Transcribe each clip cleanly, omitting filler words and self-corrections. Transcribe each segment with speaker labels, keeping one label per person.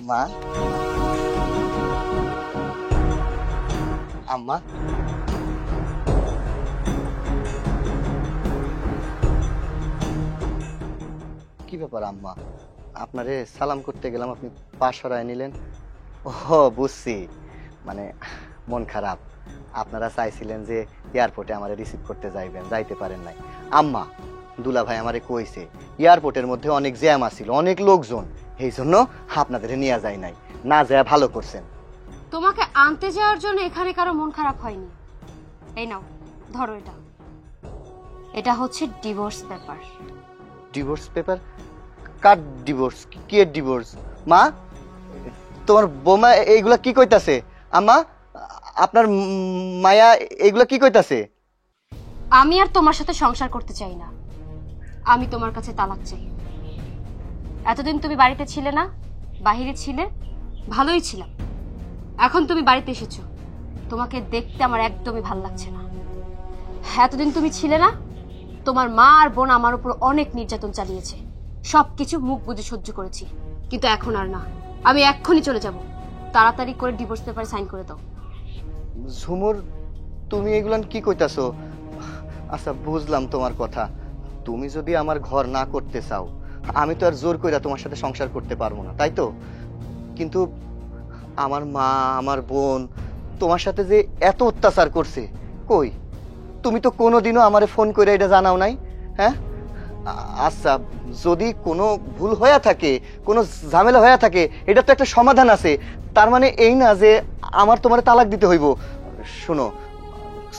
Speaker 1: মা, আম্মা, কি ব্যাপার আম্মা? আপনারে সালাম করতে গেলাম, আপনি পা সরায় নিলেন। ও বুঝছি, মানে মন খারাপ। আপনারা চাইছিলেন যে এয়ারপোর্টে আমারে রিসিভ করতে যাইবেন, যাইতে পারেন নাই। আম্মা, দুলা ভাই আমারে কইছে এয়ারপোর্টের মধ্যে অনেক জ্যাম আছিল, অনেক লোকজন, এই জন্য আপনাদের নিয়ে যায় নাই। না যায় ভালো করছেন।
Speaker 2: তোমাকে আনতে যাওয়ার জন্য এখানে কারো মন খারাপ হয়নি। এই নাও, ধরো এটা। এটা হচ্ছে ডিভোর্স পেপার।
Speaker 1: Divorce paper? কার ডিভোর্স? কি এর ডিভোর্স? মা, তোমার বৌমা এইগুলা কি কইতাছে? আম্মা, আপনার মায়া এইগুলা কি কইতাছে?
Speaker 2: আমি আর তোমার সাথে সংসার করতে চাই না। আমি তোমার কাছে তালাক চাই। এতদিন তুমি বাড়িতে ছিলে না, বাহিরে ছিলে, ভালোই ছিলাম। এখন তুমি বাড়িতে এসেছো, তোমাকে দেখতে আমার একদমই ভালো লাগছে না। এতদিন তুমি ছিলে না, তোমার মা আর বোন আমার উপর অনেক নির্যাতন চালিয়েছে, সবকিছু মুখ বুজে সহ্য করেছি, কিন্তু এখন আর না। আমি এক্ষুনি চলে যাব। তাড়াতাড়ি করে ডিভোর্স পেপারে সাইন করে দাও।
Speaker 1: ঝুমুর, তুমি এগুলান কি কইতাছো? আচ্ছা, বুঝলাম তোমার কথা। তুমি যদি আমার ঘর না করতে চাও, আমি তো আর জোর কইরা তোমার সাথে সংসার করতে পারবো না, তাই তো? কিন্তু আমার মা, আমার বোন তোমার সাথে যে এত অত্যাচার করছে, কই তুমি তো কোনোদিনও আমারে ফোন করে এটা জানাও নাই। হ্যাঁ, আচ্ছা, যদি কোনো ভুল হয়ে থাকে, কোনো ঝামেলা হয়ে থাকে, এটা তো একটা সমাধান আছে। তার মানে এই না যে আমার তোমার তালাক দিতে হইব। শোনো,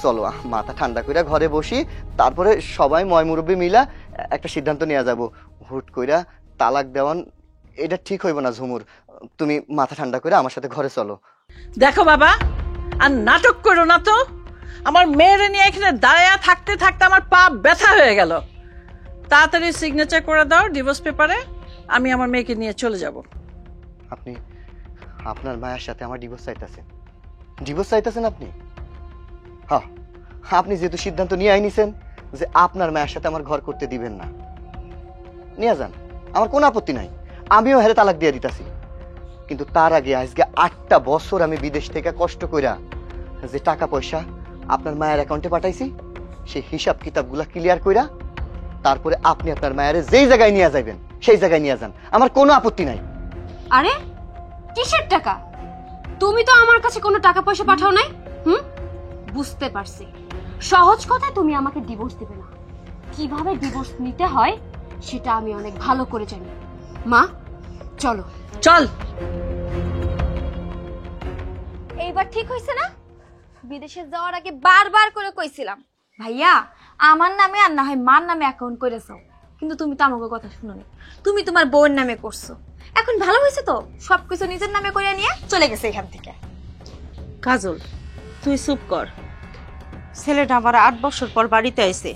Speaker 1: চলো মাথা ঠান্ডা কইরা ঘরে বসি, তারপরে সবাই ময় মুরব্বী মিলা একটা সিদ্ধান্ত নেওয়া যাব। হুট কইরা তালাক দেওয়ান এটা ঠিক হইব না ঝুমুর। তুমি মাথা ঠান্ডা করে আমার সাথে ঘরে চলো।
Speaker 3: দেখো বাবা, আর নাটক করো না তো। আমার মেয়েরে নিয়ে এখানে দাঁড়ায়া থাকতে থাকতে আমার পা ব্যথা হয়ে গেল। তাড়াতাড়ি সিগনেচার করে দাও ডিভোর্স পেপারে, আমি আমার মেয়েকে নিয়ে চলে যাব।
Speaker 1: আপনি আপনার মায়ের সাথে আমার ডিভোর্স চাইতেছেন? ডিভোর্স চাইতেছেন আপনি? হ্যাঁ, আপনি যেহেতু সিদ্ধান্ত নিয়ে আইনিছেন যে আপনার মায়ের সাথে আমার ঘর করতে দিবেন না, নিয়ে যান, আমার কোনো আপত্তি নাই। আমিও হেরে তালাক দিয়ে দিতাছি। কিন্তু তার আগে আজকে 8টা বছর আমি বিদেশ থেকে কষ্ট কইরা যে টাকা পয়সা আপনার মায়ের অ্যাকাউন্টে পাঠাইছি, সেই হিসাব কিতাবগুলা ক্লিয়ার কইরা তারপরে আপনি আপনার মায়ের যেই জায়গায় নিয়ে যাবেন সেই জায়গায় নিয়ে যান, আমার কোনো আপত্তি নাই।
Speaker 2: আরে কিসের টাকা? তুমি তো আমার কাছে কোনো টাকা পয়সা পাঠাও নাই। বুঝতে পারছি, সহজ কথায় তুমি আমাকে ডিভোর্স দিবে না। কিভাবে ডিভোর্স নিতে হয় সেটা আমি অনেক ভালো করে জানি। মা, চলো।
Speaker 3: চল।
Speaker 4: এইবার ঠিক হইছে না? বিদেশে যাওয়ার আগে বারবার করে কইছিলাম, ভাইয়া আমার নামে আর না হয় মার নামে অ্যাকাউন্ট করেছো, কিন্তু তুমি তো আমাকে কথা শুনো না, তুমি তোমার বউয়ের নামে করছো। এখন ভালো হয়েছে তো, সবকিছু নিজের নামে করে নিয়ে চলে গেছে এখান থেকে।
Speaker 3: কাজল, তুই চুপ কর। ছেলেটা আমার 8 বছর পর বাড়িতে আইছে,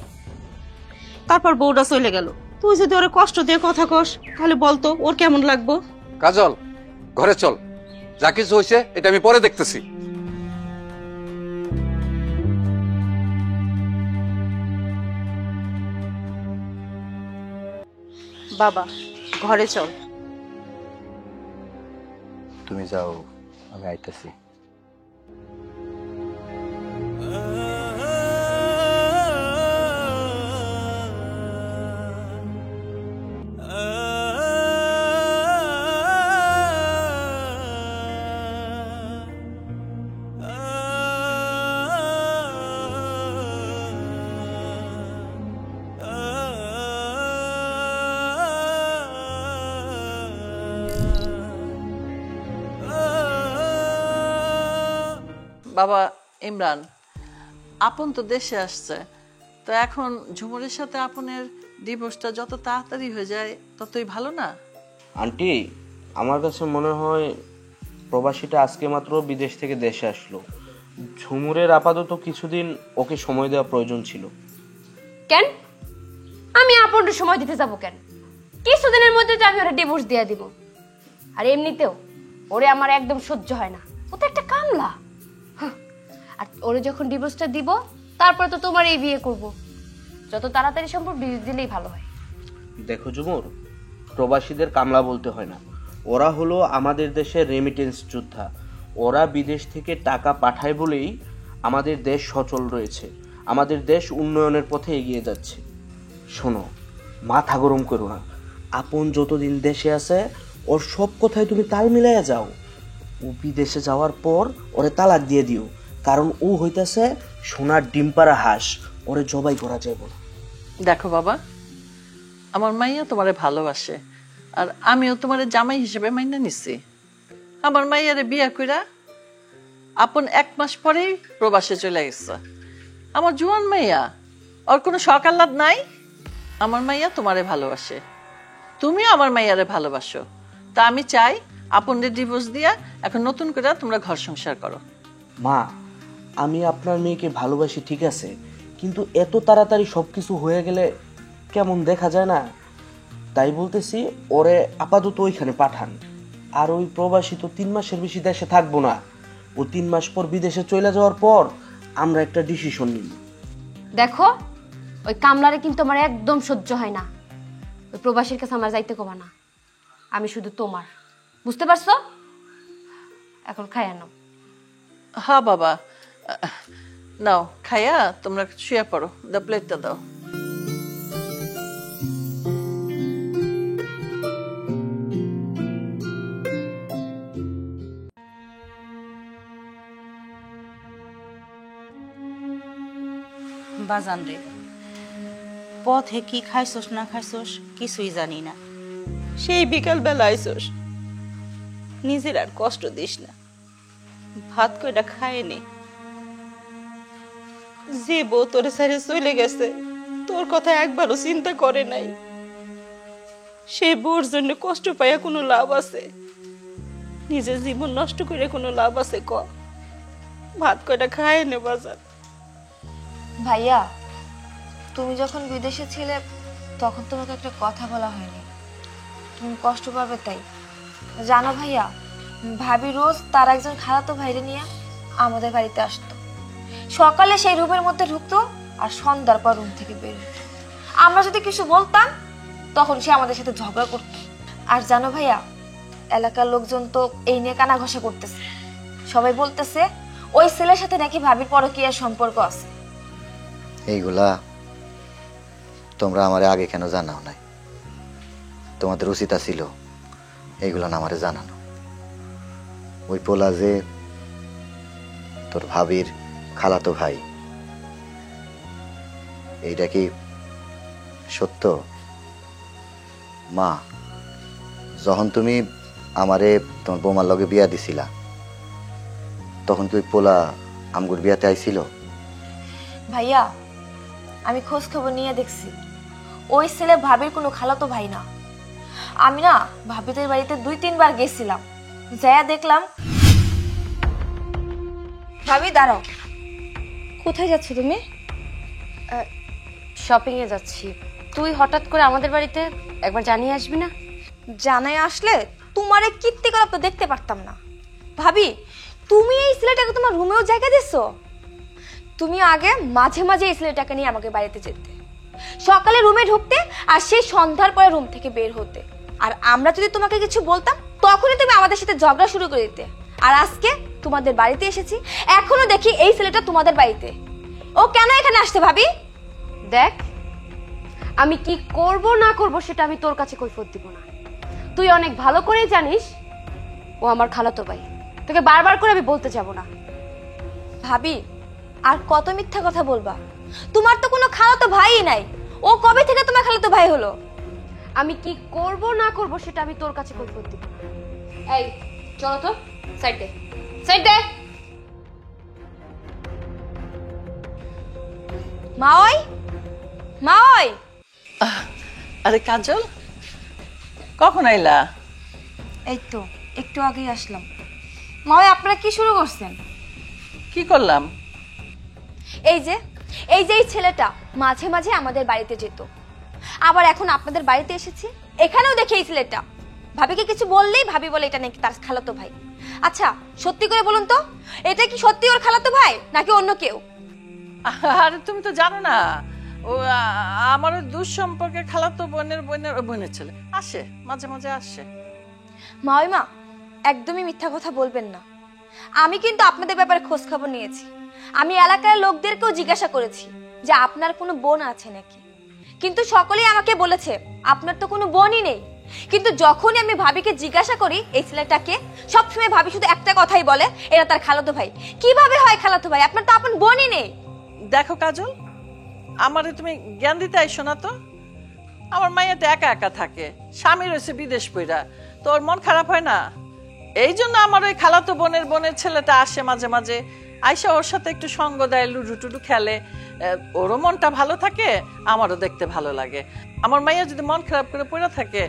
Speaker 3: তারপর বউটা চলে গেল। তুই যদি ওরে কষ্ট দিয়ে কথা কস, তাহলে বলতো ওর কেমন লাগবো?
Speaker 5: কাজল, ঘরে চল, যা কিছু হয়েছে এটা আমি পরে দেখতেছি।
Speaker 3: বাবা, ঘরে চল।
Speaker 1: তুমি যাও, আমি আইতাছি।
Speaker 3: বাবা ইমরান, আপন তো দেশে আসছে, তো এখন ঝুমুরের সাথে আপনের ডিভোর্সটা যত তাড়াতাড়ি হয়ে যায় ততই ভালো না?
Speaker 6: আন্টি, আমার কাছে মনে হয় প্রবাসীটা আজকে মাত্র বিদেশ থেকে দেশে আসলো। ঝুমুরের আপাতত কিছুদিন ওকে সময় দেওয়া প্রয়োজন ছিল।
Speaker 2: কেন আমি আপনটা সময় দিতে যাব কেন? কিছুদিনের মধ্যে তো আমি ওরা ডিভোর্স দিয়ে দিব। আর এমনিতেও ওরে আমার একদম সহ্য হয় না, ও তো একটা কামলা। আর ওরে যখন ডিভোর্সটা দিব, তারপরে তো তোমার এই বিয়ে করব। যত তাড়াতাড়ি সম্ভব ডিভোর্স দিলেই ভালো হয়।
Speaker 6: দেখো ঝুমুর, প্রবাসীদের কামলা বলতে হয় না, ওরা হলো আমাদের দেশের রেমিটেন্স যোদ্ধা। ওরা বিদেশ থেকে টাকা পাঠায় বলেই আমাদের দেশ সচল রয়েছে, আমাদের দেশ উন্নয়নের পথে এগিয়ে যাচ্ছে। শোনো, মাথা গরম করো না। আপন যতদিন দেশে আছে ওর সব কথায় তুমি তাল মিলাইয়া যাও। ও বিদেশে যাওয়ার পর ওরে তালাক দিয়ে দিও, কারণ ও হইতাছে সোনার ডিম পাড়া হাঁস, ওরে জবাই করা যাবে না।
Speaker 3: দেখো বাবা, আমার মাইয়া তোমারে ভালোবাসে, আর আমিও তোমারে জামাই হিসেবে মাইনা নিছি। আমার মাইয়ারে বিয়া কইরা আপন 1 মাস পরেই প্রবাসে চলে গেছে। আমার জুয়ান মাইয়া, ওর কোনো শখ আহ্লাদ নাই। আমার মাইয়া তোমারে ভালোবাসে, তুমিও আমার মাইয়ারে ভালোবাসো। তা আমি চাই আপনদের ডিভোর্স দিয়া এখন নতুন করে তোমরা ঘর সংসার করো।
Speaker 6: মা, আমি আপনার মেয়েকে ভালোবাসি ঠিক আছে, কিন্তু এত তাড়াতাড়ি সবকিছু হয়ে গেলে কেমন দেখা যায় না? তাই বলতেছি ওরে আপাতত ওইখানে পাঠান। আর ওই প্রবাসী তো 3 মাসের বেশি দেশে থাকবো না। ও 3 মাস পর বিদেশে চলে যাওয়ার পর আমরা একটা ডিসিশন নিব।
Speaker 2: দেখো, ওই কামলারে কিন্তু আমার একদম সহ্য হয় না। ওই প্রবাসীর কাছে আমার যাইতে কবা না। আমি শুধু তোমার, বুঝতে পারছো? এখন খাইয়া নাও।
Speaker 3: হ্যাঁ বাবা, নাও খাইয়া তোমরা শুয়ে পড়ো। দা প্লেটটা দাও।
Speaker 7: বাজান রে, পথে কি খাইছস না খাইছস কিছুই জানি না। সেই বিকাল বেলা আইসস, নিজের আর কষ্ট দিস না। ভাত কয়টা খায়নি। যে বউ তোরে ছেড়ে চলে গেছে, তোর কথা একবারও চিন্তা করে নাই। সেই বউর জন্য কষ্ট পাইয়া কোনো লাভ আছে? নিজের জীবন নষ্ট করে কোনো লাভ আছে? ক, ভাত কয়টা খায় নে বাজার।
Speaker 4: ভাইয়া, তুমি যখন বিদেশে ছিলে তখন তোমাকে একটা কথা বলা হয়নি, তুমি কষ্ট পাবে তাই। জানো ভাইয়া, ভাবি রোজ তার একজন খালাতো ভাইরে নিয়ে আমাদের বাড়িতে আসতো। সকালে সেই রুমের মধ্যে ঢুকতো আর সন্ধ্যার পর রুম থেকে বের হতো। আমরা যদি কিছু বলতাম তখন সে আমাদের সাথে ঝগড়া করত। আর জানো ভাইয়া, এলাকার লোকজন তো এই নিয়ে কানা ঘষা করতেছে। সবাই বলতেছে ওই ছেলের সাথে নাকি ভাবির পরকীয়ার সম্পর্ক আছে।
Speaker 1: এইগুলা তোমরা আমারে আগে কেন জানাও নাই? তোমাদের উচিত ছিল এইগুলা না আমারে জানানো। ওই পোলা যে তোর ভাবির খালাতো ভাই, এইটা কি সত্য? মা, যখন তুমি আমারে তোমার বৌমার লগে বিয়া দিছিলা তখন কি ওই পোলা আমগুর বিয়াতে আইছিল?
Speaker 4: ভাইয়া, আমি খোঁজ খবর নিয়ে দেখছি ওই ছেলে ভাবির কোনো খালাতো ভাই না। আমি না ভাবিদের বাড়িতে 2-3 বার গেছিলাম, যায়া দেখলাম। ভাবি দাঁড়াও, কোথায় যাচ্ছ তুমি?
Speaker 2: শপিং এ যাচ্ছি। তুই হঠাৎ করে আমাদের বাড়িতে একবার জানিয়ে আসবি না?
Speaker 4: জানায় আসলে তোমার এই কীর্তিকলাপ তো দেখতে পারতাম না। ভাবি, তুমি এই ছেলেটাকে তোমার রুমেও জায়গা দিছো? তুমি আগে মাঝে মাঝে এই ছেলেটাকে নিয়ে আমাকে বাড়িতে যেতে, সকালে রুমে ঢুকতে আর সেই সন্ধ্যার পরে রুম থেকে বের হতে। আর আমরা যদি তোমাকে কিছু বলতাম তখনই তুমি আমাদের সাথে ঝগড়া শুরু করে দিতে। আর আজকে তোমাদের বাড়িতে এসেছি, এখনো দেখি এই ছেলেটা তোমাদের বাড়িতে। ও কেন এখানে আসছে ভাবি?
Speaker 2: দেখ, আমি কি করব না করব সেটা আমি তোর কাছে কৈফিয়ত দিব না। তুই অনেক ভালো করেই জানিস ও আমার খালাতো ভাই। তোকে বারবার করে আমি বলতে যাব না।
Speaker 4: ভাবি, আর কত মিথ্যা কথা বলবা? তোমার তো কোনো খালাতো ভাইই নাই। ও কবে থেকে তোমার খালাতো ভাই হলো?
Speaker 2: আমি কি করব না করব সেটা আমি তোর কাছে কৈফিয়ত দিব না। এই চলো তো, সাইড দে, সাইড দে।
Speaker 4: মাওই, মাওই।
Speaker 3: আরে কাজল, কখন আইলা?
Speaker 4: এই তো একটু আগেই আসলাম। মাওই, আপনারা কি শুরু করছেন?
Speaker 3: কি করলাম?
Speaker 4: এই যে এই ছেলেটা মাঝে মাঝে আমাদের বাড়িতে যেত, আবার এখন আপনাদের বাড়িতে এসেছে। এখানেও দেখি এই ছেলেটা ভাবিকে কিছু বললেই ভাবি বলে এটা নাকি তার খালাতো ভাই। আচ্ছা সত্যি করে বলুন তো, এটা কি সত্যি ওর খালাতো ভাই নাকি অন্য কেউ?
Speaker 3: আরে তুমি তো জানো না, ও আমার দুঃসম্পর্কে খালাতো বোনের বোনের বোনের ছেলে। আসে মাঝে মাঝে আসে।
Speaker 4: মা একদমই মিথ্যা কথা বলবেন না। আমি কিন্তু আপনাদের ব্যাপারে খোঁজ খবর নিয়েছি। আমি এলাকার লোকদেরকেও জিজ্ঞাসা করেছি যে আপনার কোনো বোন আছে নাকি, কিন্তু সকলেই আমাকে বলেছে আপনার তো কোনো বোনই নেই। কিন্তু যখনই আমি ভাবিকে জিজ্ঞাসা করি এই ছেলেটাকে, সবসময় ভাবি শুধু একটা কথাই বলে, এরা তার খালাতো ভাই। কিভাবে হয় খালাতো ভাই? আপনার তো আপন বোনই নেই।
Speaker 3: দেখো কাজল, আমারে তুমি জ্ঞান দিতে আইসো না তো। আমার মাইয়া তো একা একা থাকে, স্বামী রয়েছে বিদেশ পইরা, তোর মন খারাপ হয় না? এই জন্য আমার ওই খালাতো বোনের ছেলেটা আসে মাঝে মাঝে, আইসা ওর সাথে একটু সঙ্গ দেয়, লুডু টুডু খেলে, ওরও মনটা ভালো থাকে, আমারও দেখতে ভালো লাগে। আমার মাইয়া যদি মন খারাপ করে পড়ে থাকে,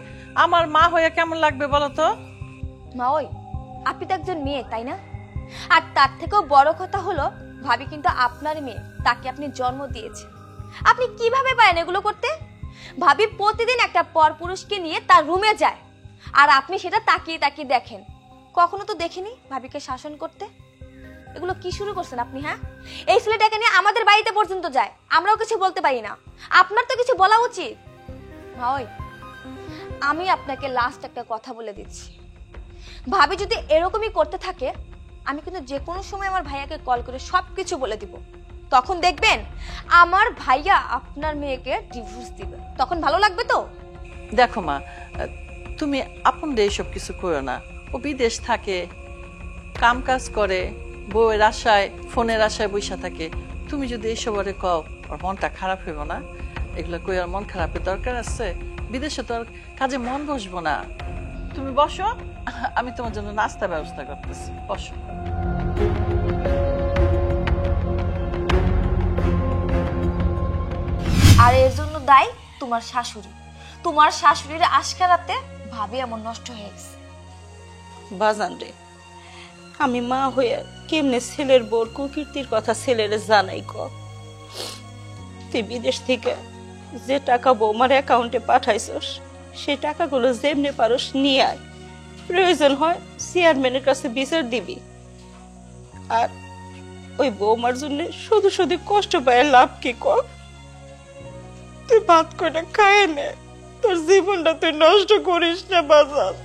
Speaker 3: আমার মা হয়ে কেমন লাগবে বলো তো?
Speaker 4: মা ওই আপনি তো একজন মেয়ে, তাই না? আর তার থেকেও বড় কথা হলো ভাবি কিন্তু আপনার মেয়ে, তাকে আপনি জন্ম দিয়েছেন। আপনি কিভাবে পারেন এগুলো করতে? ভাবি প্রতিদিন একটা পরপুরুষকে নিয়ে তার রুমে যায়, আর আপনি সেটা তাকিয়ে তাকিয়ে দেখেন। কখনো তো দেখিনি ভাবিকে শাসন করতে। এগুলো কি শুরু করছেন আপনি? হ্যাঁ, এই ছেলেটাকে নিয়ে আমাদের বাড়িতে পর্যন্ত যায়, আমরাও কিছু বলতে পারি না। আপনার তো কিছু বলা উচিত। ওই আমি আপনাকে লাস্ট একটা কথা বলে দিচ্ছি, ভাবি যদি এরকমই করতে থাকে, আমি কিন্তু যে কোনো সময় আমার ভাইয়াকে কল করে সবকিছু বলে দিব। তখন দেখবেন আমার ভাইয়া আপনার মেয়েকে ডিভোর্স দিবে, তখন ভালো লাগবে তো?
Speaker 3: দেখো মা, তুমি আপন দিয়ে এইসব কিছু করো না। ও বিদেশ থাকে, কাম কাজ করে, বউয়ের আশায়, ফোনের আশায় বসে থাকে। তুমি যদি এইসব ওরে কও, ওর মনটা খারাপ হইব না? এগুলো কই আর মন খারাপের দরকার আছে? বিদেশে তো আর কাজে মন বসবো না। তুমি বসো, আমি তোমার জন্য নাস্তা ব্যবস্থা করতেছি, বসো।
Speaker 4: আর এর জন্য দায়ী তোমার শাশুড়ি। তোমার শাশুড়ির আশকারাতে ভাবি এমন নষ্ট হয়ে গেছে।
Speaker 7: বাজান রে, আমি মা হয়ে কেমনে ছেলের বোর কুকীর্তির কথা ছেলেরে জানাই ক? তুই বিদেশ থেকে যে টাকা বৌমার অ্যাকাউন্টে পাঠাইছস, সেই টাকাগুলো যেমনে পারস নিয়ে আয়। প্রয়োজন হয় চেয়ারম্যানের কাছে বিচার দিবি। আর ওই বৌমার জন্য শুধু শুধু কষ্ট পায় লাভ কি ক? তুই ভাত করে খায় নে, তোর জীবনটা তুই নষ্ট করিস না বাজার।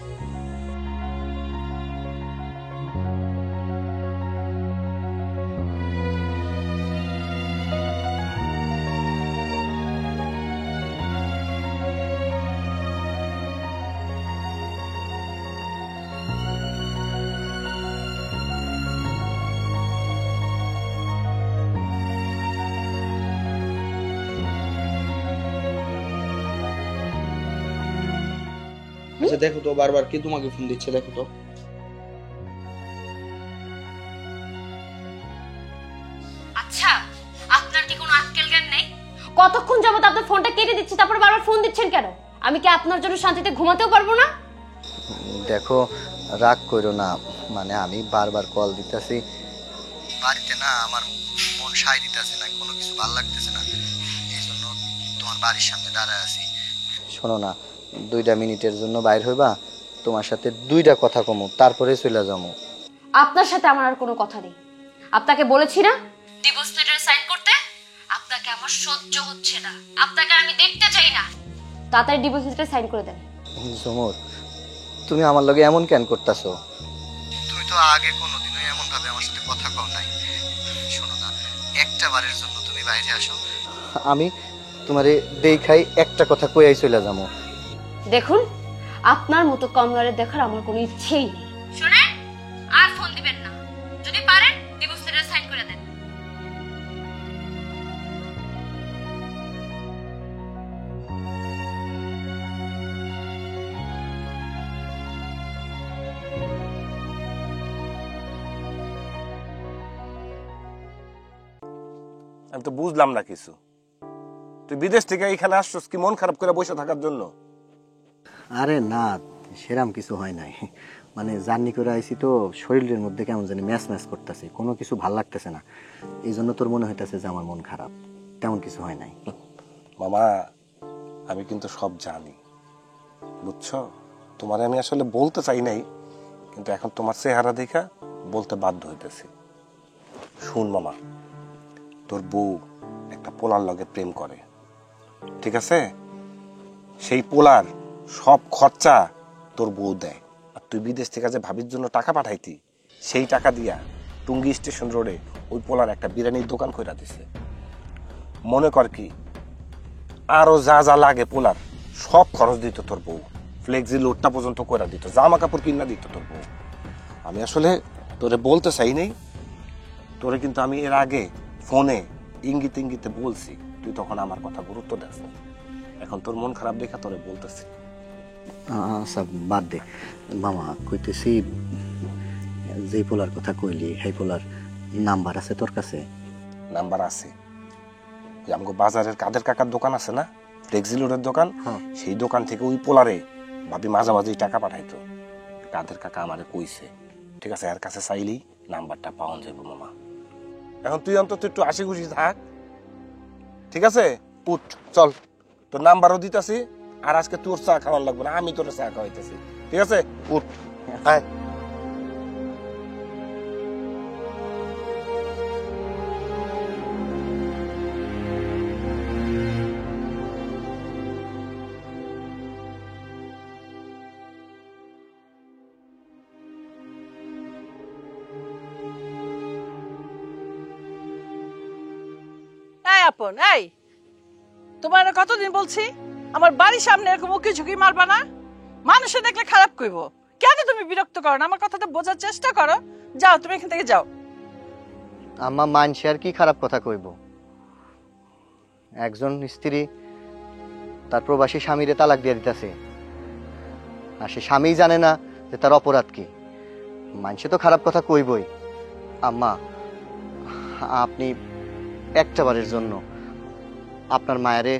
Speaker 6: আচ্ছা দেখো তো, বারবার কি তোমাকে ফোন দিচ্ছে, দেখো তো।
Speaker 2: আচ্ছা, আপনার কি কোনো আক্কেল জ্ঞান নেই? কতক্ষণ যাবত আপনার ফোনটা কেটে দিচ্ছি, তারপর বারবার ফোন দিচ্ছেন কেন? আমি কি আপনার জন্য শান্তিতে ঘুমাতেও পারবো না?
Speaker 1: দেখো, রাগ করো না, মানে আমি বারবার কল দিতেছি, বাড়িতে না আমার মন সায় দিতেছে না, কোনো কিছু ভালো লাগতেছে না, এই জন্য তোমার বাড়ির সামনে দাঁড়ায় আছি। শোনো না, 2 মিনিটের জন্য বাইর হইবা, তোমার সাথে 2টা কথা কমু, তারপরে চলে যাবো।
Speaker 2: আপনার সাথে আমার আর কোনো কথা নেই। আপনাকে বলেছি না ডিভোর্স লেটারে সাইন করতে? আপনাকে আমার সহ্য হচ্ছে না, আপনাকে আমি দেখতে চাই না। তাড়াতাড়ি ডিভোর্স লেটারে সাইন করে দেন।
Speaker 1: ঝুমুর, তুমি আমার লগে এমন কেন করতেছো? তুমি তো আগে কোনোদিনও এমন ভাবে আমার সাথে কথা কও নাই। শোনো না, একটা বারের জন্য তুমি বাইরে আসো, আমি তোমারে দেখাই একটা কথা কইয়াই চলে যাবো।
Speaker 2: দেখুন, আপনার মতো কমলারে দেখার আমার কোনো ইচ্ছেই নেই। শুনেন, আর ফোন দিবেন না। যদি পারেন ডিভোর্স লেটারে সাইন করে দেন।
Speaker 8: আমি তো বুঝলাম না কিছু। তুই বিদেশ থেকে এইখানে আসছিস কি মন খারাপ করে বসে থাকার জন্য?
Speaker 1: আরে না, সেরাম কিছু হয় নাই, মানে জার্নি করে আইছি তো শরীরের মধ্যে কেমন জানি ম্যাচ ম্যাচ করতেছে, কোনো কিছু ভাল লাগতেছে না, এই জন্য তোর মনে হইতেছে যে আমার মন খারাপ। তেমন কিছু হয় নাই
Speaker 8: মামা, আমি কিন্তু সব জানি, বুঝছো? তোমার আমি আসলে বলতে চাই নাই, কিন্তু এখন তোমার চেহারা দেখা বলতে বাধ্য হইতেছি। শুন মামা, তোর বউ একটা পোলার লগে প্রেম করে, ঠিক আছে? সেই পোলার সব খরচা তোর বউ দেয়, আর তুই বিদেশ থেকে যে ভাবির জন্য টাকা পাঠাইতি সেই টাকা দিয়া টুঙ্গি স্টেশন রোডে ওই পোলার একটা বিরিয়ানির দোকান কইরা দিছে। মনে কর কি আরো যা যা লাগে পোলার সব খরচ দিত তোর বউ, ফ্লেক্সি লোডটা পর্যন্ত কইরা দিত, জামা কাপড় কিনা দিত তোর বউ। আমি আসলে তোরে বলতে চাই নাই, তোরে কিন্তু আমি এর আগে ফোনে ইঙ্গিতে ইঙ্গিতে বলছি, তুই তখন আমার কথা গুরুত্ব দেস না। এখন তোর মন খারাপ দেখা তোরে বলতেছি।
Speaker 1: আচ্ছা বাদ দে মামা, কইতেছি যে পোলার কথা কইলি সেই পোলার নাম্বার আছে তোর কাছে?
Speaker 8: নাম্বার আছে, যে আমগো বাজারের কাদের কাকার দোকান আছে না, ফ্লেক্সি লোডের দোকান, সেই দোকান থেকে ওই পোলারে ভাবি মাঝে মাঝে টাকা পাঠাইতো। কাদের কাকা আমারে কইছে, ঠিক আছে, এর কাছে চাইলেই নাম্বারটা পাওয়া যাবে মামা। এখন তুই অন্তত একটু হাসি খুশি থাক, ঠিক আছে? উঠ চল, তোর নাম্বারও দিতেছি, আর আজকে তোর চা খাওয়ার লাগবে না, আমি তোর চা খাওয়াইতেছি, ঠিক আছে? উঠ, হ্যাঁ।
Speaker 3: এই আপন, এই তোমার কতদিন বলছি আমার বাড়ির সামনে এরকম উকি ঝুঁকি মারবা না, মানুষে দেখলে খারাপ কইব। কেন তুমি বিরক্ত করো না? আমার কথাটা বোঝার চেষ্টা করো। যাও, তুমি এখান থেকে যাও।
Speaker 1: আম্মা, মানসে আর কি খারাপ কথা কইব? একজন স্ত্রী তার প্রবাসী স্বামীরে তালাক দিয়ে দিতেছে, আর সে স্বামী জানে না যে তার অপরাধ কি। মানসে তো খারাপ কথা কইবই। আম্মা, আপনি একটা বারের জন্য আপনার মায়েরে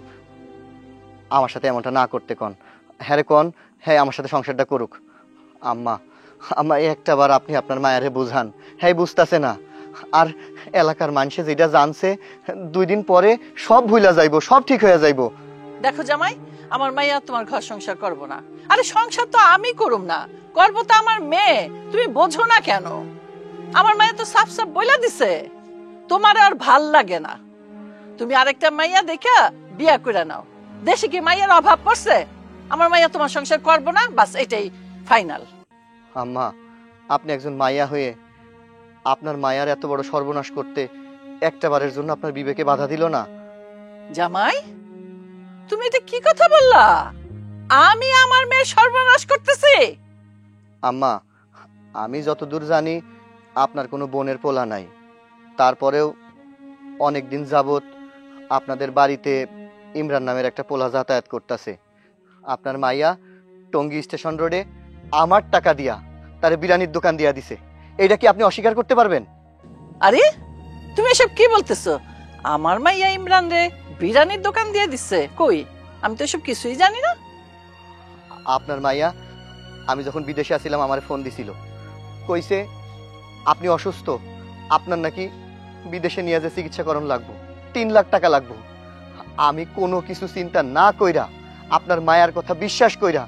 Speaker 1: আমার সাথে এমনটা না করতে কন। হ্যাঁ রে কন, হ্যাঁ আমার সাথে সংসারটা করুক। আম্মা, আম্মা একটা বার আপনি আপনার মায়েরে বুঝান, হ্যাঁ বুঝতেছে না। আর এলাকার মানুষে যেটা জানছে 2 দিন পরে সব ভুলা যাইবো, সব ঠিক হয়ে যাইবো।
Speaker 3: দেখো জামাই, আমার মাইয়া তোমার ঘর সংসার করব না। আরে সংসার তো আমি করুম না, করবো তো আমার মেয়ে। তুমি বোঝো না কেন? আমার মাইয়া তো সাফ সাফ বইলা দিছে তোমার আর ভাল লাগে না, তুমি আরেকটা মাইয়া দেখা বিয়া করে নাও। দেশে কি মাইয়ার অভাব পড়ছে? আমার মাইয়া তোমার সংসার করবো না, বাস এটাই ফাইনাল।
Speaker 1: আম্মা, আপনি একজন মাইয়া হয়ে আপনার মায়ার এত বড় সর্বনাশ করতে একটা বারের জন্য আপনার বিবেকে বাধা দিল না?
Speaker 3: জামাই, তুমি এটা কি কথা বললা? আমি আমার মেয়ে সর্বনাশ করতেছি?
Speaker 1: আম্মা, আমি যতদূর জানি আপনার কোনো বোনের পোলা নাই, তারপরেও অনেক দিন যাবত আপনাদের বাড়িতে ইমরান নামের একটা পোলা যাতায়াত করতেছে। আপনার মাইয়া টঙ্গী স্টেশন রোডে আমার টাকা দিয়া তারে বিরিয়ানির দোকান দিয়া দিছে। এইটা কি আপনি অস্বীকার করতে পারবেন?
Speaker 3: আরে তুমি এসব কি বলতেছো? আমার মাইয়া ইমরান রে বিরিয়ানির দোকান দিয়ে দিচ্ছে? কই, আমি তো এসব কিছুই জানি না।
Speaker 1: আপনার মাইয়া আমি যখন বিদেশে আসছিলাম আমার ফোন দিছিল, কইছে আপনি অসুস্থ, আপনার নাকি বিদেশে নিয়ে যে চিকিৎসা করণ লাগবো, 3 লাখ টাকা লাগবো। আমি কোনো কিছু চিন্তা না কইরা, আপনার মায়ার কথা বিশ্বাস কইরা,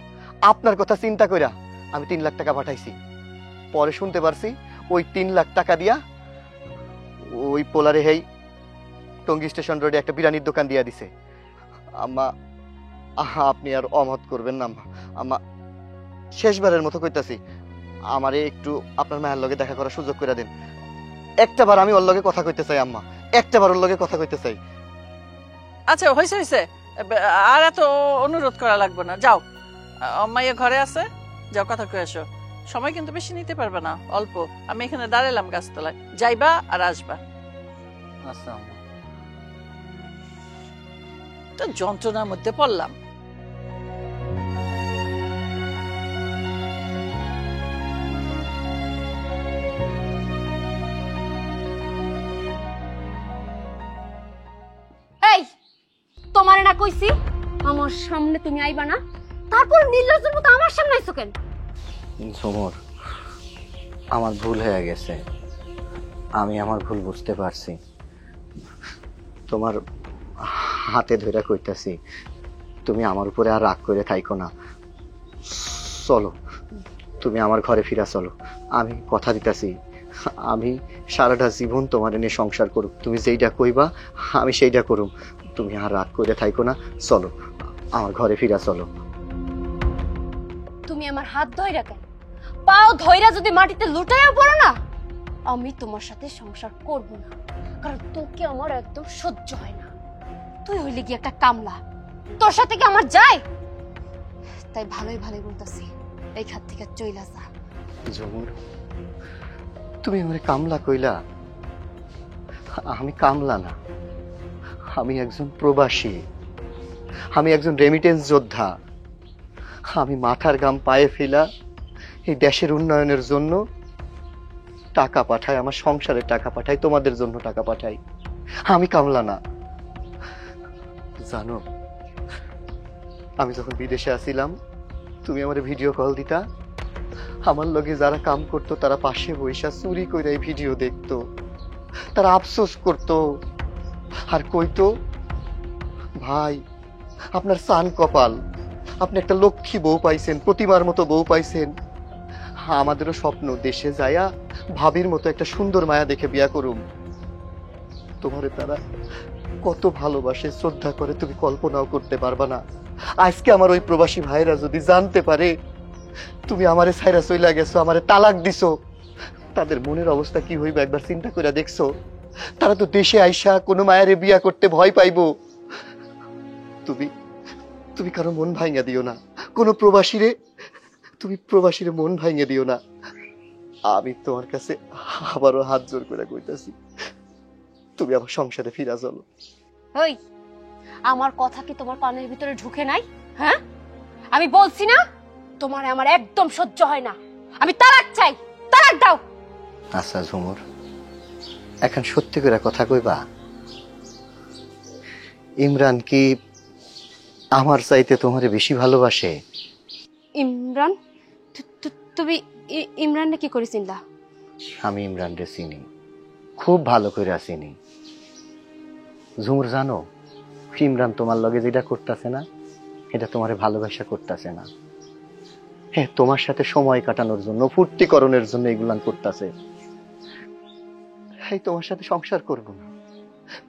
Speaker 1: আপনার কথা চিন্তা কইরা আমি 3 লাখ টাকা পাঠাইছি। পরে শুনতে পারছি ওই 3 লাখ টাকা দিয়া ওই পোলারে হেই টঙ্গী স্টেশন রোডে একটা বিরিয়ানির দোকান দিয়া দিছে। আম্মা, আপনি আর অমত করবেন না আম্মা। আম্মা, শেষবারের মতো কইতাছি, আমারে একটু আপনার মায়ের লগে দেখা করার সুযোগ করে দেন। একটা বার আমি ওর লগে কথা কইতে চাই আম্মা, একটা বার ওর লগে কথা কইতে চাই।
Speaker 3: আচ্ছা হয়েছে হয়েছে, আর এত অনুরোধ করা লাগবে না। যাও, মাইয়া ঘরে আছে, যাও কথা কয়ে আসো। সময় কিন্তু বেশি নিতে পারবে না, অল্প। আমি এখানে দাঁড়ালাম গাছতলায়, যাইবা আর আসবা।
Speaker 1: আচ্ছা আম্মা।
Speaker 3: তো যন্ত্রণার মধ্যে পড়লাম।
Speaker 2: এই, তোমারে না কইছি আমার সামনে তুমি আইবা না, তারপর নির্লজ্জের মতো আমার সামনে আইছো কেন?
Speaker 1: ঝুমুর, আমার ভুল হয়ে গেছে, আমি আমার ভুল বুঝতে পারছি। তোমার হাতে ধরে কইতাছি, তুমি আমার উপরে আর রাগ করে থাইকো না। চলো, তুমি আমার ঘরে ফিরা চলো। আমি কথা দিতাছি, আমি সারাটা জীবন তোমার নিয়ে সংসার করুক, তুমি যেইটা কইবা আমি সেইটা করুম। তুমি আর রাগ করে থাইকো না, চলো আমার ঘরে ফিরা চলো।
Speaker 2: তুমি আমার হাত ধইরা কেন? পাও ধইরা যদি মাটিতে লুটাইয়া পড়ো না, আমি তোমার সাথে সংসার করব না, কারণ তোকে আমার একদম সহ্য হয় না। তুই হইলে কি একটা কামলা, তোর সাথে কি আমার যায়? তাই ভালোই ভালোই বলতাছি, এই খাত থেকে চইলা যা।
Speaker 1: ঝুমুর, তুমি আমার কামলা কইলা? আমি কামলা না, আমি একজন প্রবাসী, আমি একজন রেমিটেন্স যোদ্ধা। আমি মাথার ঘাম পায়ে ফেলা এই দেশের উন্নয়নের জন্য টাকা পাঠাই, আমার সংসারের টাকা পাঠাই, তোমাদের জন্য টাকা পাঠাই। আমি কামলা না। জানো, আমি যখন বিদেশে আসিলাম, তুমি আমার ভিডিও কল দিতা, আমার লগে যারা কাম করতো তারা পাশে বইসা চুরি করে এই ভিডিও দেখতো, তারা আফসোস করতো আর কইতো, ভাই আপনার সান কপাল, আপনি একটা লক্ষ্মী বউ পাইছেন, প্রতিমার মতো বউ পাইছেন। আমাদেরও স্বপ্ন দেশে যায়া ভাবির মতো একটা সুন্দর মায়া দেখে বিয়া করুম। তোমারে তারা কত ভালোবাসে, শ্রদ্ধা করে, তুমি কল্পনাও করতে পারবা না। আজকে আমার ওই প্রবাসী ভাইরা যদি জানতে পারে তুমি আমারে ছাইরা চইলা গেছো, আমারে তালাক দিছো, তাদের মনের অবস্থা কি হইবে একবার চিন্তা করে দেখছো? তারা তো দেশে আইসা কোনো মায়েরে বিয়া করতে ভয় পাইবো। তুমি তুমি কারো মন ভাঙা দিও না, কোনো প্রবাসীরে তুমি প্রবাসীরে মন ভাঙে দিও না। আমি তোমার কাছে আবারও হাত জোর করে কইতাছি, তুমি আমার সংসারে ফিরা চলো।
Speaker 2: ওই, আমার কথা কি তোমার কানের ভিতরে ঢুকে নাই? হ্যাঁ, আমি বলছি না তোমার আমার একদম সহ্য হয় না, আমি তালাক চাই, তালাক দাও।
Speaker 1: আচ্ছা ঝুমুর, এখন সত্যি করে কথা কইবা, ইমরান কি আমার চাইতে তোমারে বেশি ভালোবাসে?
Speaker 2: ইমরান? তুমি ইমরানকে কি করে চিনলা?
Speaker 1: আমি ইমরানরে চিনি, খুব ভালো করে চিনি। ঝুমুর জানো, ইমরান তোমার লগে যেটা করতেছে না, এটা তোমারে ভালোবাসা করতেছে না। হ্যাঁ, তোমার সাথে সময় কাটানোর জন্য, ফুর্তিকরণের জন্য এগুলান করতেছে। হ্যাঁ, তোমার সাথে সংসার করব না,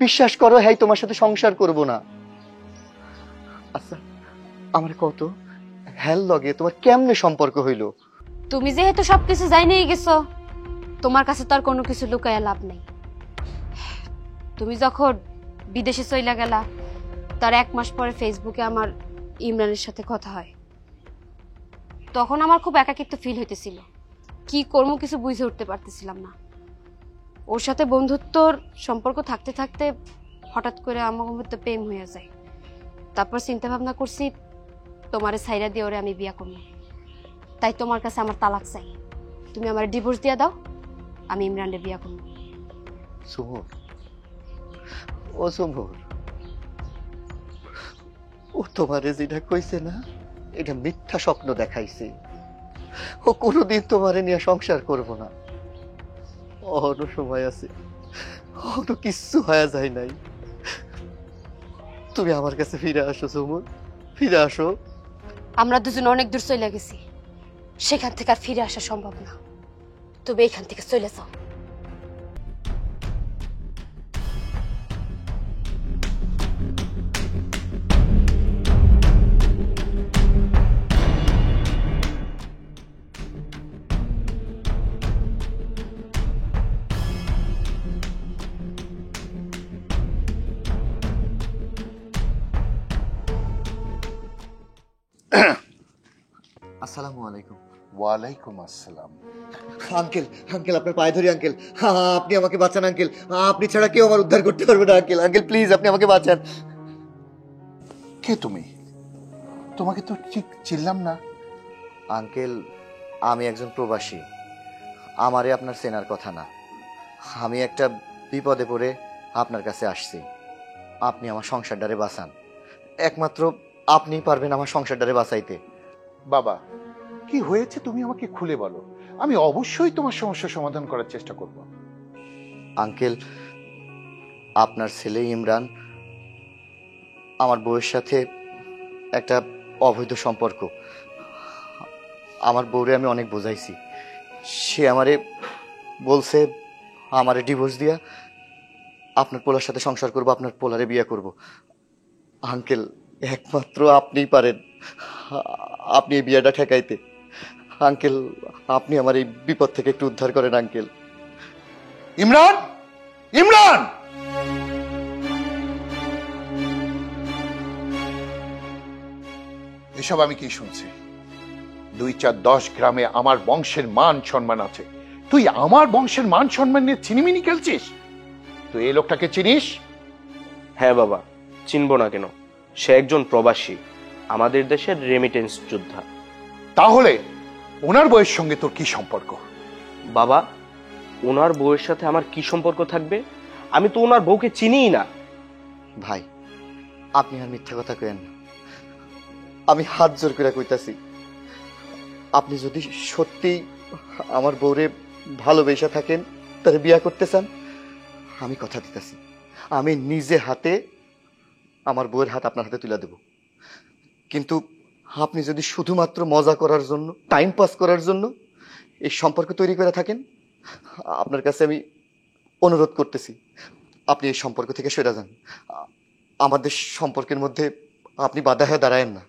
Speaker 1: বিশ্বাস করো, হ্যাঁ তোমার সাথে সংসার করব না। আচ্ছা আমার কত হ্যাল লগে তোমার কেমনে সম্পর্ক হইল?
Speaker 2: তুমি যেহেতু সবকিছু জানিয়ে গেছো, তোমার কাছে তো আর কোনো কিছু লুকায়া লাভ নেই। তুমি যখন বিদেশে চইলা গেলা, তার 1 মাস পরে ফেসবুকে আমার ইমরানের সাথে কথা হয়। তখন আমার খুব একাকিত্ব ফিল হইতেছিল, কি করবো কিছু বুঝে উঠতে পারতেছিলাম না। ওর সাথে বন্ধুত্বর সম্পর্ক থাকতে থাকতে হঠাৎ করে আমার মধ্যে প্রেম হয়ে যায়। তারপর চিন্তা ভাবনা করছি তোমারে ছাইরা দিয়ে ওরে আমি বিয়া করবো। তাই তোমার কাছে আমার তালাক চাই, তুমি আমার ডিভোর্স দিয়ে দাও, আমি ইমরানের বিয়া করবো।
Speaker 1: সুমর, ও সুমর, ও তোমারে যেটা কইছে না, এটা মিথ্যা স্বপ্ন দেখাইছে। ও কোনোদিন তোমারে নিয়ে সংসার করব না। অন্য সময় আছে, অন্য কিচ্ছু হয়ে যায় নাই। তুমি আমার কাছে ফিরে আসো সুমর, ফিরে আসো।
Speaker 2: আমরা দুজন অনেক দূর চলে গেছি, সেখান থেকে আর ফিরে আসা সম্ভব না। তবে এখান থেকে চলে যাও।
Speaker 1: আসসালামু আলাইকুম।
Speaker 9: ওয়ালাইকুম আসসালাম।
Speaker 1: আঙ্কেল, আঙ্কেল আপনার পায়ে ধরি আঙ্কেল, আপনি আমাকে বাঁচান আঙ্কেল, আপনি ছাড়া কেউ আমার উদ্ধার করতে পারবে না আঙ্কেল। আঙ্কেল প্লিজ, আপনি আমাকে বাঁচান।
Speaker 9: কে তুমি? তোমাকে তো ঠিক চিনলাম না।
Speaker 1: আঙ্কেল, আমি একজন প্রবাসী, আমারে আপনার চেনার কথা না। আমি একটা বিপদে পড়ে আপনার কাছে আসছি, আপনি আমার সংসারটারে বাঁচান। একমাত্র আপনিই পারবেন আমার সংসারটারে বাঁচাইতে।
Speaker 9: বাবা, কি হয়েছে তুমি আমাকে খুলে বলো, আমি অবশ্যই তোমার সমস্যা সমাধান করার চেষ্টা করব।
Speaker 1: আঙ্কেল, আপনার ছেলে ইমরান আমার বউয়ের সাথে একটা অবৈধ সম্পর্ক। আমার বউরে আমি অনেক বোঝাইছি, সে আমারে বলছে আমারে ডিভোর্স দিয়া আপনার পোলার সাথে সংসার করব, আপনার পোলারে বিয়ে করব। আঙ্কেল, একমাত্র আপনিই পারেন আপনি এই বিয়েটা ঠেকাইতে। আঙ্কেল, আপনি আমার এই বিপদ থেকে একটু উদ্ধার করেন আঙ্কেল।
Speaker 9: ইমরান, ইমরান! এসব আমি কি শুনছি? 2-4-10 গ্রামে আমার বংশের মান সম্মান আছে, তুই আমার বংশের মান সম্মান নিয়ে চিনিমিনি খেলছিস? তুই এই লোকটাকে চিনিস?
Speaker 6: হ্যাঁ বাবা, চিনব না কেন? সে একজন প্রবাসী, আমাদের দেশের রেমিটেন্স যোদ্ধা।
Speaker 9: তাহলে ওনার বয়সের সঙ্গে তোর কি সম্পর্ক?
Speaker 6: বাবা, ওনার বউয়ের সাথে আমার কি সম্পর্ক থাকবে? আমি তো ওনার বউকে চিনিই না।
Speaker 1: ভাই, আপনি আর মিথ্যা কথা কেন? আমি হাত জোর করে কইতাছি, আপনি যদি সত্যি আমার বউরে ভালোবেসে থাকেন, তারে বিয়া করতে চান, আমি কথা দিতেছি, আমি নিজে হাতে আমার বউয়ের হাত আপনার হাতে তুলে দেব। কিন্তু আপনি যদি শুধুমাত্র মজা করার জন্য, টাইম পাস করার জন্য এই সম্পর্ক তৈরি করে থাকেন, আপনার কাছে আমি অনুরোধ করতেছি, আপনি এই সম্পর্ক থেকে সরে যান। আমাদের সম্পর্কের মধ্যে আপনি বাধা হয়ে দাঁড়ায়েন না।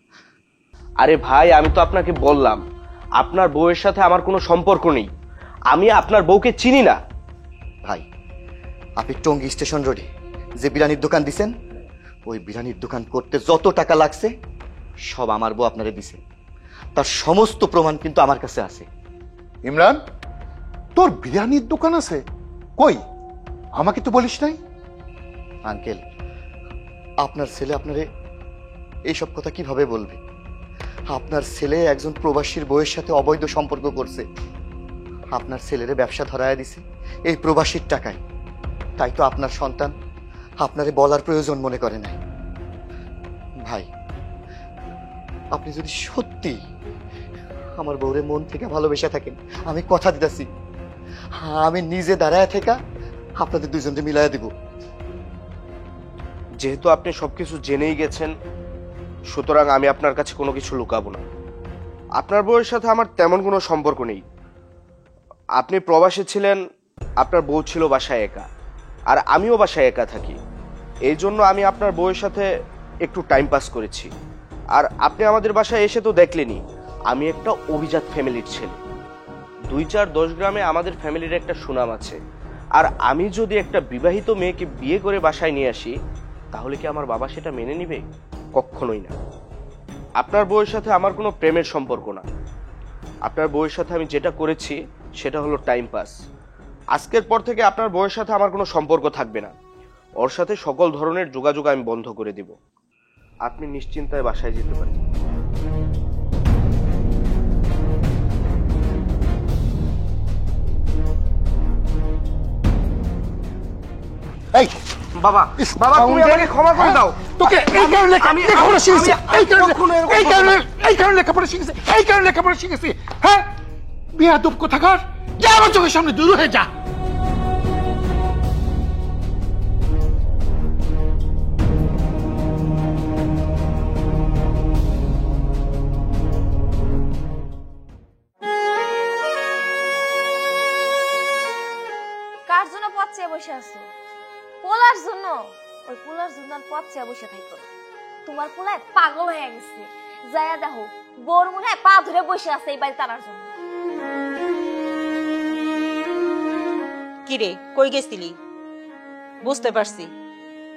Speaker 6: আরে ভাই, আমি তো আপনাকে বললাম আপনার বউয়ের সাথে আমার কোনো সম্পর্ক নেই, আমি আপনার বউকে চিনি না।
Speaker 1: ভাই, আপনি টঙ্গী স্টেশন রোডে যে বিরিয়ানির দোকান দিছেন, ওই বিরিয়ানির দোকান করতে যত টাকা লাগছে সব আমার বউ আপনারে দিছে, তার সমস্ত প্রমাণ কিন্তু আমার কাছে আছে।
Speaker 9: ইমরান, তোর বিরিয়ানির দোকান আছে? কই, আমাকে তো বলিস নাই।
Speaker 1: আঙ্কেল, আপনার ছেলে আপনারে এইসব কথা কিভাবে বলবে? আপনার ছেলে একজন প্রবাসীর বউয়ের সাথে অবৈধ সম্পর্ক করছে, আপনার ছেলেরে ব্যবসা ধরায় দিছে এই প্রবাসীর টাকায়, তাই তো আপনার সন্তান আপনারে বলার প্রয়োজন মনে করে নাই। ভাই, আপনি যদি সত্যি আমার বউরে মন থেকে ভালোবেসে থাকেন, আমি কথা দিতেছি, আমি নিজে দাঁড়ায় থেকে আপনাদের দুজনকে মিলাইয়া দিব।
Speaker 6: যেহেতু আপনি সবকিছু জেনেই গেছেন, সুতরাং আমি আপনার কাছে কোনো কিছু লুকাবো না। আপনার বউয়ের সাথে আমার তেমন কোনো সম্পর্ক নেই। আপনি প্রবাসে ছিলেন, আপনার বউ ছিল বাসায় একা, আর আমিও বাসায় একা থাকি। এই জন্য আমি আপনার বউয়ের সাথে একটু টাইম পাস করেছি। আর আপনি আমাদের বাসায় এসে তো দেখলেনই, আমি একটা অভিজাত ফ্যামিলির ছেলে। 2-4-10 গ্রামে আমাদের ফ্যামিলির একটা সুনাম আছে। আর আমি যদি একটা বিবাহিত মেয়েকে বিয়ে করে বাসায় নিয়ে আসি, তাহলে কি আমার বাবা সেটা মেনে নিবে? কখনোই না। আপনার বউয়ের সাথে আমার কোনো প্রেমের সম্পর্ক না। আপনার বউয়ের সাথে আমি যেটা করেছি সেটা হলো টাইম পাস। আজকের পর থেকে আপনার বউয়ের সাথে আমার কোনো সম্পর্ক থাকবে না। ওর সাথে সকল ধরনের যোগাযোগ আমি বন্ধ করে দিব। আপনি নিশ্চিন্তায় বাসায় যেতে পারেন।
Speaker 9: এই
Speaker 6: বাবা, বাবা, তুমি আমাকে ক্ষমা করে দাও।
Speaker 9: তোকে এই কারণে লেখাপড়া শিখেছি, এই কারণে লেখাপড়া শিখেছি, এই কারণে লেখাপড়া শিখেছি। হ্যাঁ, বেয়াদব কোথাকার, যা আমার চোখের সামনে দূর হয়ে যা।
Speaker 4: কার জন্য পথ চেয়ে বসে আছো? পোলার জন্য? ওই পোলার জন্য আর পথ চেয়ে বসে থাকো না। তোমার পোলায় পাগল হয়ে গেছে, যায়া দেখো বোর মনে হয় পা ধরে বসে আছে এই বাড়ি টানার জন্য।
Speaker 7: কিরে, কই গেছিলি? বুঝতে পারছি,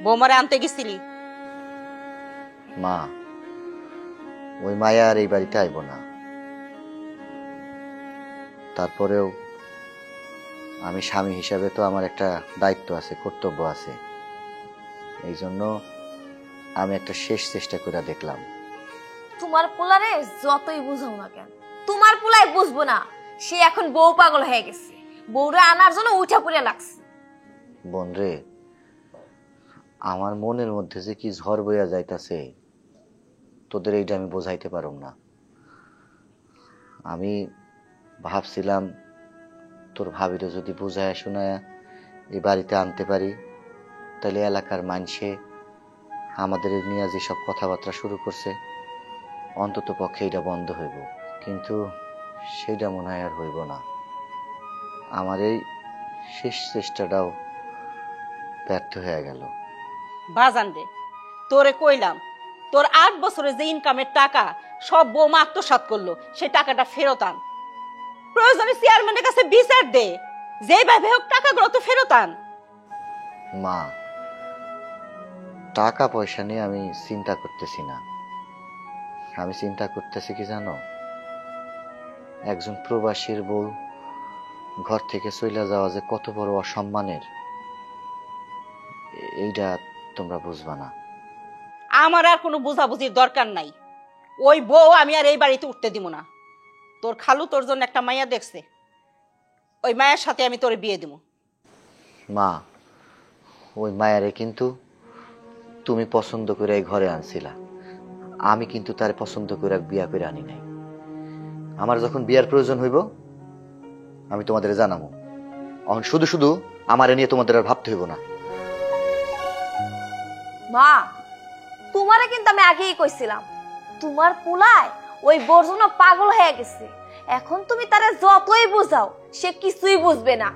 Speaker 7: বৌমারে আনতে গেছিলি।
Speaker 1: মা, ওই মায়া আর এই বাড়িতে আইব না। তারপরেও আমি স্বামী হিসাবে তো আমার একটা দায়িত্ব আছে, কর্তব্য আছে। এই জন্য আমি একটা শেষ চেষ্টা করে দেখলাম।
Speaker 4: তোমার পোলারে যতই বুঝাও না কেন, তোমার পোলাই বুঝবো না। সে এখন বউ পাগল হয়ে গেছে, বউরে আনার জন্য উঠা পড়ে লাগছে।
Speaker 1: বোন রে, আমার মনের মধ্যে যে কি ঝড় বইয়া যাইতাছে, তোদের এইটা আমি বোঝাইতে পারুম না। আমি ভাবছিলাম তোর ভাবিরে যদি বুঝায় শোনায় এই বাড়িতে আনতে পারি, তাহলে এলাকার মানুষে আমাদের নিয়ে যেসব কথাবার্তা শুরু করছে, অন্তত পক্ষে এটা বন্ধ হইব। কিন্তু সেইটা মনে হয় আর হইব না। আমার এই শেষ চেষ্টাটাও ব্যর্থ হয়ে গেল।
Speaker 7: বাজান রে, তোরে কইলাম তোর 8 বছরে যে ইনকামের টাকা সব বৌমা আত্মসাৎ করলো, সে টাকাটা ফেরত আন। প্রয়োজনে চেয়ারম্যানের কাছে বিচার দে, যেভাবে হোক টাকাগুলো তো ফেরত আন।
Speaker 1: মা, টাকা পয়সা নিয়ে আমি চিন্তা করতেছি না। আমি চিন্তা করতেছি কি জানো, একজন প্রবাসীর বউ ঘর থেকে চলে যাওয়া যে কত বড় অসম্মানের, এইটা তোমরা বুঝবা না।
Speaker 7: আমার আর কোনো বুঝাবুঝির দরকার নাই। ওই বউ আমি আর এই বাড়িতে উঠতে দিব না। তোর খালু তোর জন্য একটা মাইয়া দেখছে, ওই মায়ের সাথে আমি তোরে বিয়ে দিব।
Speaker 1: মা, ওই মায়ারে কিন্তু তুমি পছন্দ করে এই ঘরে আনছিলা। আমি কিন্তু তার পছন্দ করে বিয়া করে আনি নাই। আমার যখন বিয়ার প্রয়োজন হইব আমি তোমাদের জানাবো। এখন শুধু শুধু আমারে নিয়ে তোমাদের আর ভাবতে হইব না।
Speaker 4: মা, তোমারে কিন্তু আমি আগেই কইছিলাম, তোমার পুলায় ওই বর্জনা পাগল হয়ে গেছে। এখন তুমি তারে যতই বুঝাও সে কিছুই বুঝবে না।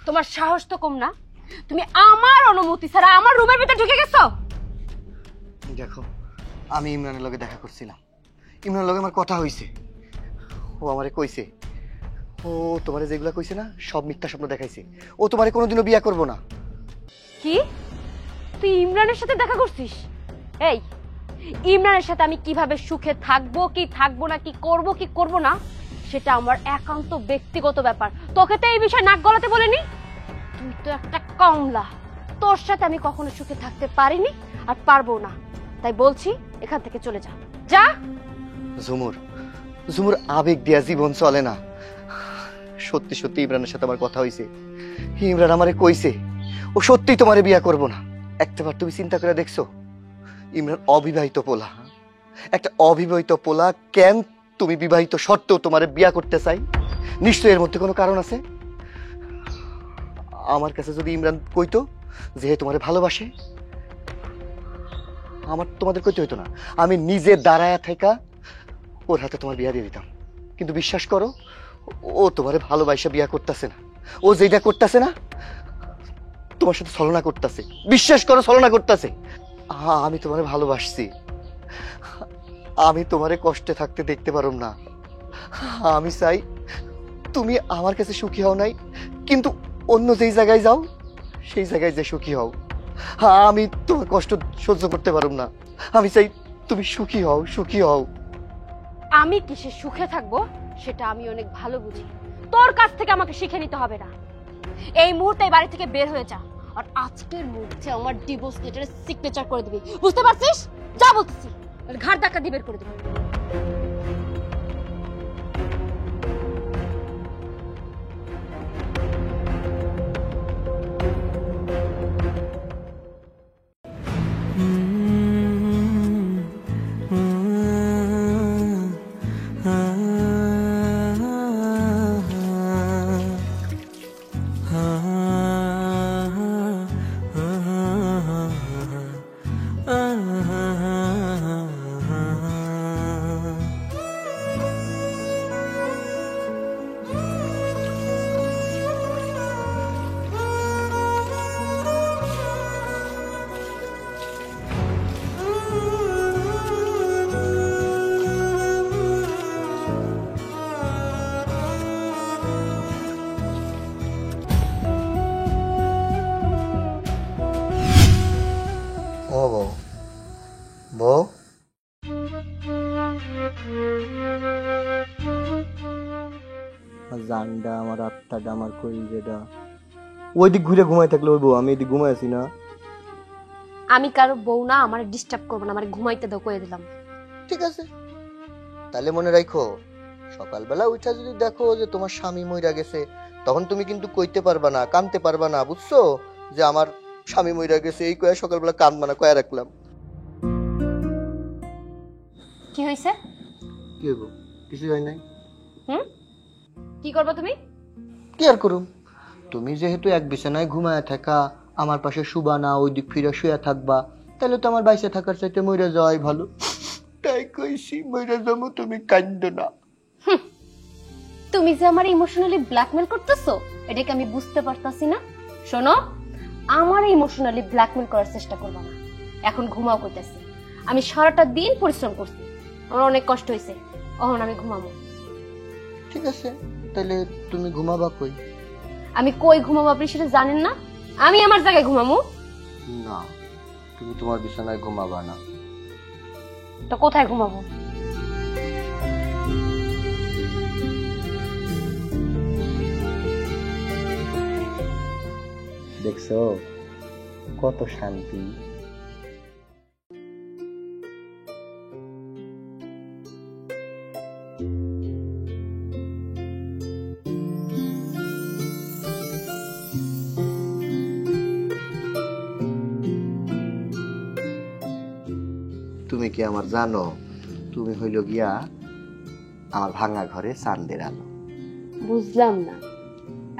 Speaker 2: তোমার সাহস তো কম না, তুমি আমার অনুমতি ছাড়া আমার রুমের ভিতরে ঢুকে গেছো।
Speaker 1: দেখো, আমি ইমরানের লগে দেখা করছিলাম, ইমরানের লগে আমার কথা হইছে। ও আমারে কইছে, ও তোমারে যেগুলা কইছে না সব মিথ্যা স্বপ্ন দেখাইছে। ও তোমারে কোনোদিনও বিয়া করবো না।
Speaker 2: কি, তুই ইমরানের সাথে দেখা করছিস? এই, ইমরানের সাথে আমি কিভাবে সুখে থাকবো কি থাকবো না, কি করব কি করব না, সেটা আমার একান্ত ব্যক্তিগত ব্যাপার। তোকে তো এই বিষয়ে নাক গলাতে বলিনি। তুই তো একটা কমলা, তোর সাথে আমি কখনো সুখে থাকতে পারিনি আর পারবো না। তাই বলছি এখান থেকে চলে যা, যা।
Speaker 1: ঝুমুর, ঝুমুর, আবেগ দিয়া জীবন চলে না। সত্যি সত্যি ইমরানের সাথে আমার কথা হইছে। ইমরান আমারে কইছে ও সত্যিই তোমারে বিয়া করব না। একটাবার তুমি চিন্তা করে দেখছো, ইমরান অবিবাহিত পোলা, একটা অবিবাহিত পোলা কেন তুমি বিবাহিত সত্ত্বেও তোমারে বিয়া করতে চাই? নিশ্চয়ই এর মধ্যে কোনো কারণ আছে। আমার কাছে যদি ইমরান কইতো যে তোমারে ভালোবাসে, আমার তোমাদের কইতে হইতো না। আমি নিজে দাঁড়ায়া থাকা ওর হাতে তোমার বিয়া দিয়ে দিতাম। কিন্তু বিশ্বাস করো, ও তোমারে ভালোবাসা বিয়া করতেছে না। ও যেটা করতেছে না, তোমার সাথে ছলনা করতেছে। বিশ্বাস করো, ছলনা করতেছে। আমি তোমারে ভালোবাসছি। আমি তোমারে কষ্টে থাকতে দেখতে পারো না। আমি চাই তুমি আমার কাছে সুখী হও নাই, কিন্তু অন্য যেই জায়গায় যাও সেই জায়গায় যে সুখী হও। আমি তোমার কষ্ট সহ্য করতে পারো না। আমি চাই তুমি সুখী হও, সুখী হও।
Speaker 2: আমি কিসে সুখে থাকবো সেটা আমি অনেক ভালো বুঝি। তোর কাছ থেকে আমাকে শিখে নিতে হবে না। এই মুহূর্তে এই বাড়ি থেকে বের হয়ে যা, আর আজকের মধ্যে আমার ডিভোর্স লেটারে সিগনেচার করে দিবি। বুঝতে পারছিস? যা বলতেছি, ঘাট ধাক্কা দিয়ে বের করে দিবি।
Speaker 1: ও বউ, বউ, জানডা আমার আত্মাটা আমার কলিজাটা ওই দিক ঘুরে ঘুমাই থাকলে ওই বউ, আমি এদিক ঘুমাই আছি না।
Speaker 2: আমি কারো বউ না, আমার ডিস্টার্ব করবো না, আমার ঘুমাইতে দাও, কয়ে দিলাম।
Speaker 1: ঠিক আছে, তাহলে মনে রাখো, সকালবেলা উঠা যদি দেখো যে তোমার স্বামী মইরা গেছে, তখন তুমি কিন্তু কইতে পারবা না, কানতে পারবা না, বুঝছো? যে আমার স্বামী মইরা গেছে, এই কয়ে সকালবেলা কানবা না, কয়ে রাখলাম।
Speaker 2: কি হয়েছে?
Speaker 1: কি হইব? কিছু হয় নাই।
Speaker 2: কি করবো তুমি?
Speaker 1: কি আর করুম? তুমি যেহেতু এক বিছানায় ঘুমায় থাকা, আমার পাশে শুবা না, ওই দিক ফিরে শুয়ে থাকবা, তাহলে তো আমার বাইসে থাকার চাইতে মইরা যাওয়াই ভালো। তাই কইছি মইরা যাবো, তুমি কান্দো না।
Speaker 2: তুমি যে আমার ইমোশনালি ব্ল্যাকমেল করতেছো, এটাকে আমি বুঝতে পারতাছি না। শোনো, আমার ইমোশনালি ব্ল্যাকমেল করার চেষ্টা করবা না। এখন ঘুমাও কইতাছি। আমি সারাটা দিন পরিশ্রম করছি, আমার অনেক কষ্ট হয়েছে, এখন আমি ঘুমাবো।
Speaker 1: ঠিক আছে, তাহলে তুমি ঘুমাবা কই?
Speaker 2: আমি কই ঘুমাবো আপনি সেটা জানেন না? আমি আমার জায়গায় ঘুমাবো।
Speaker 1: না, তুমি তোমার বিছানায় ঘুমাবা না।
Speaker 2: তো কোথায় ঘুমাবো?
Speaker 1: দেখছো কত শান্তি। তুমি কি আমার জানো, তুমি হইল গিয়া আমার ভাঙা ঘরে চাঁদের আলো।
Speaker 2: বুঝলাম না,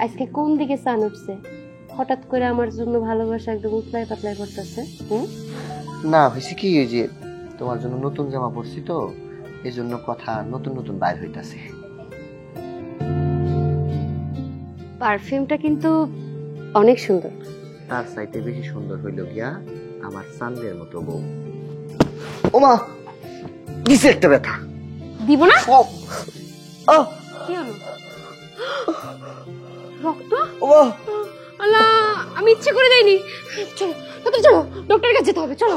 Speaker 2: আজকে কোন দিকে চান উঠছে? হঠাৎ করে আমার জন্য ভালোবাসা একদম উতলাই পাতলাই করতেছে।
Speaker 1: না, হয়েছে কি, ওই যে তোমার জন্য নতুন জামা পরছি তো, এই জন্য কথা নতুন নতুন বাইর হইতাছে।
Speaker 2: পারফিউমটা কিন্তু অনেক সুন্দর।
Speaker 1: তার চাইতে বেশি সুন্দর হইল গিয়া আমার চাঁদের মতো বউ। ওমা, দিছে একটা ব্যথা।
Speaker 2: দিব না?
Speaker 1: ও
Speaker 2: কি হলো? রক্ত?
Speaker 1: ওমা,
Speaker 2: আল্লাহ, আমি ইচ্ছে করে দেইনি। চলো তাড়াতাড়ি চলো, ডক্টরের কাছে যেতে হবে, চলো।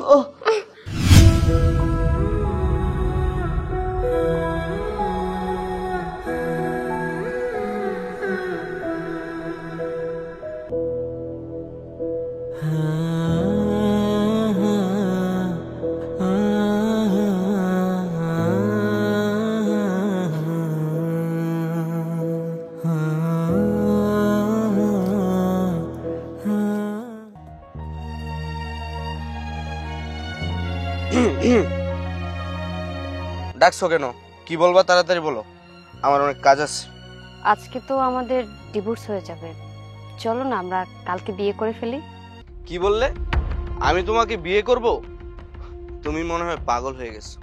Speaker 6: ডাকছো কেন? কি বলবা তাড়াতাড়ি বলো, আমার অনেক কাজ আছে।
Speaker 2: আজকে তো আমাদের ডিভোর্স হয়ে যাবে, চলো না আমরা কালকে বিয়ে করে ফেলি।
Speaker 6: কি বললে? আমি তোমাকে বিয়ে করব? তুমি মনে হয় পাগল হয়ে গেছো।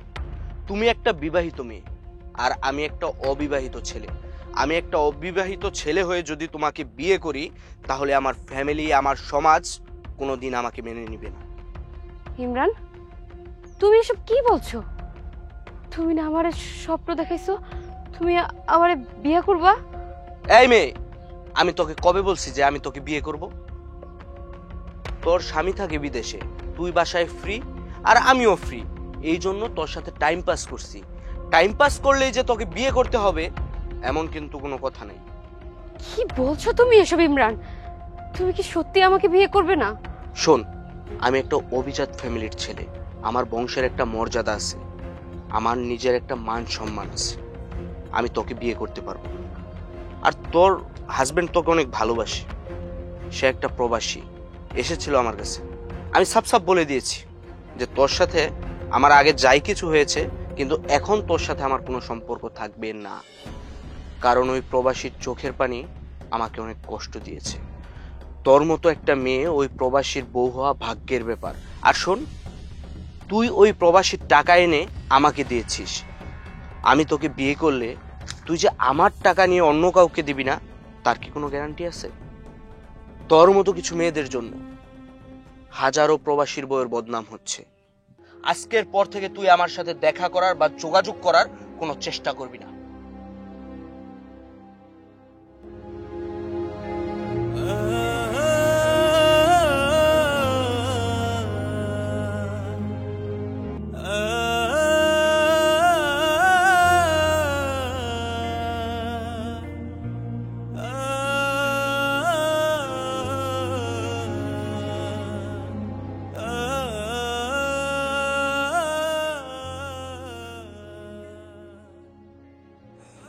Speaker 6: তুমি একটা বিবাহিত মেয়ে আর আমি একটা অবিবাহিত ছেলে। আমি একটা অবিবাহিত ছেলে হয়ে যদি তোমাকে বিয়ে করি, তাহলে আমার ফ্যামিলি, আমার সমাজ কোনোদিন আমাকে মেনে নিবে না।
Speaker 2: ইমরান, তুমি এসব কি বলছো? তুমি না আমারে স্বপ্ন দেখাইছো তুমি আমারে বিয়ে করবা?
Speaker 6: এই মেয়ে, আমি তোকে কবে বলছি যে আমি তোকে বিয়ে করব? তোর স্বামী থাকে বিদেশে, তুই বাসায় ফ্রি আর আমিও ফ্রি, এই জন্য তোর সাথে টাইম পাস করছি। টাইম পাস করলেই যে তোকে বিয়ে করতে হবে এমন কিন্তু কোনো কথা নেই।
Speaker 2: কি বলছো তুমি এসব ইমরান? তুমি কি সত্যি আমাকে বিয়ে করবে না?
Speaker 6: শোন, আমি একটা অভিজাত ফ্যামিলির ছেলে, আমার বংশের একটা মর্যাদা আছে, আমার নিজের একটা মান সম্মান আছে, আমি তোকে বিয়ে করতে পারবো। আর তোর হাজবেন্ড তোকে অনেক ভালোবাসে, সে একটা প্রবাসী, এসেছিল আমার কাছে। আমি সাফ সাফ বলে দিয়েছি যে তোর সাথে আমার আগে যাই কিছু হয়েছে, কিন্তু এখন তোর সাথে আমার কোনো সম্পর্ক থাকবে না, কারণ ওই প্রবাসীর চোখের পানি আমাকে অনেক কষ্ট দিয়েছে। তোর মতো একটা মেয়ে ওই প্রবাসীর বউ হওয়া ভাগ্যের ব্যাপার। আর শোন, তুই ওই প্রবাসীর টাকা এনে আমাকে দিয়েছিস, আমি তোকে বিয়ে করলে তুই যে আমার টাকা নিয়ে অন্য কাউকে দিবি না, তার কি কোনো গ্যারান্টি আছে? তোর মতো কিছু মেয়েদের জন্য হাজারো প্রবাসীর বউয়ের বদনাম হচ্ছে। আজকের পর থেকে তুই আমার সাথে দেখা করার বা যোগাযোগ করার কোনো চেষ্টা করবি না।